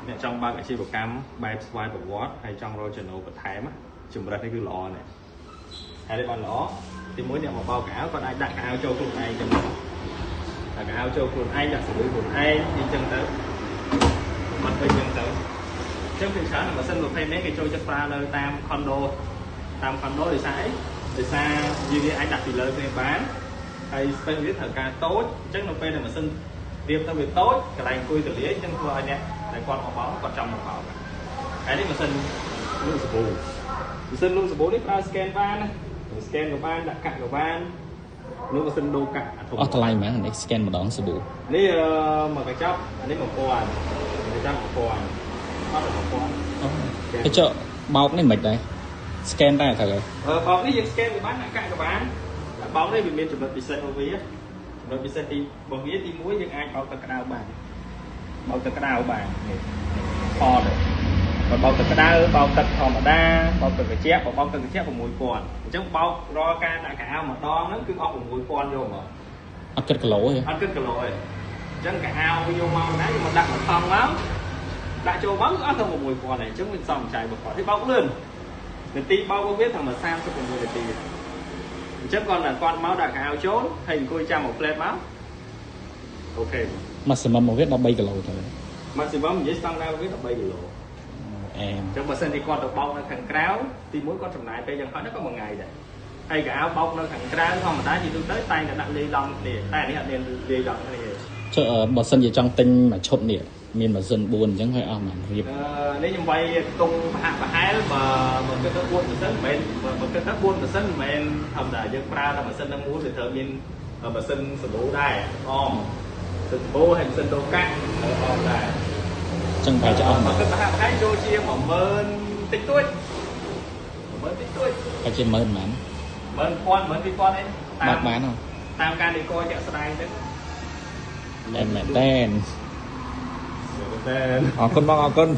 เนี่ยtrong ba cái chi của cam bài slide của Word hay trong rồi channel của thém á chùm ra cái cứ lọ này hay đây bạn lọ thì mỗi niệm một bao cái áo còn ai đặt cái áo châu cùng ai cho mình là cái áo châu cùng ai đặt xử lý cùng ai đi chân tới mặt bên chân tới trước khi sáng là mà sân một hay mấy cái trôi chất pha nơi tam condo để xa như anh đặt thì lời về bán hay phân biết thở ca tốt chắc nó phê là mà sân tiêm tao việc tốt cái này cùi từ lý chân thôi nè để con họ bóng còn trong một bảo cái đấy mà sân luôn sập bù sân luôn sập bù đấy ta scan van này scan của van đặt cạn của van luôn mà sân đô cạn thằng này mà này scan một đón sập bùនេះមកកញ្ចប់នេះ1000កញ្ចប់1000អត់1000cái chợ bọc này mệt đấy scan ra thật rồi បោកនេះយើង scan វាបានដាក់កាក់ក៏បានបោកនេះវាមានចំណុចពិសេសរបស់វាចំណុចពិសេសទីរបស់វាទី1យើងអាចបោកទឹកក្តៅបានបោកទឹកក្តៅបាននេះផតបើបោកទឹកក្តៅបោកទឹកធម្មតាបោកទឹកត្រជាក់បោកទឹកត្រជាក់6000អញ្ចឹងបោករាល់ការដាក់កៅអៅម្ដងហ្នឹងគឺអស់6000យកមកអត់គិតគីឡូទេអត់គិតគីឡូទេអញ្ចឹងកៅអៅយកមកណាយកមកដាក់មកថងមកដាក់ចូលមកអស់ទៅ6000ដែរអញ្ចឹងវាសំចៃបំផុតនេះបោកលឿននាទីបោករបស់វាថាមក36នាទីអញ្ចឹងគាត់មកដាក់កៅអៅចូលហើយអង្គុយចាំមកផ្លែតមកអូខេ maximum មកវា13គីឡូទៅ maximum និយាយស្តង់ដារវា13គីឡូអែមអញ្ចឹងបើសិនជាគាត់ទៅបោកនៅខាងក្រៅទី1គាត់ចំណាយពេលយ៉ាងហោចហ្នឹងក៏មួយថ្ងៃដែរហើយកៅអៅបោកនៅខាងក្រៅធម្មតាជាទូទៅតែងតែដាក់លាយឡំគ្នាតែនេះអត់មានលាយឡំគ្នាទេចុះបើសិនជាចង់ទិញមួយឈុតនេះមានម៉ាស៊ីន4អញ្ចឹងហើយអស់បានរៀបនេះខ្ញុំវាយទុំប្រហែលបើគិតទៅ4%មិនមែនបើគិតទៅ4%មិនមែនធម្មតាយើងប្រើតែម៉ាស៊ីននឹងមួយវាត្រូវមានម៉ាស៊ីនសាប៊ូដែរអមសាប៊ូហើយម៉ាស៊ីនដូកាក់អមដែរចឹងតែចោលមកគិតប្រហែលចូលជា10000តិចតួច10000តិចតួចហើយជា10000ហ្មង10000 12000ឯងតាមការនិយាយជាក់ស្ដែងទៅមែនអរគុណបងអរគុណ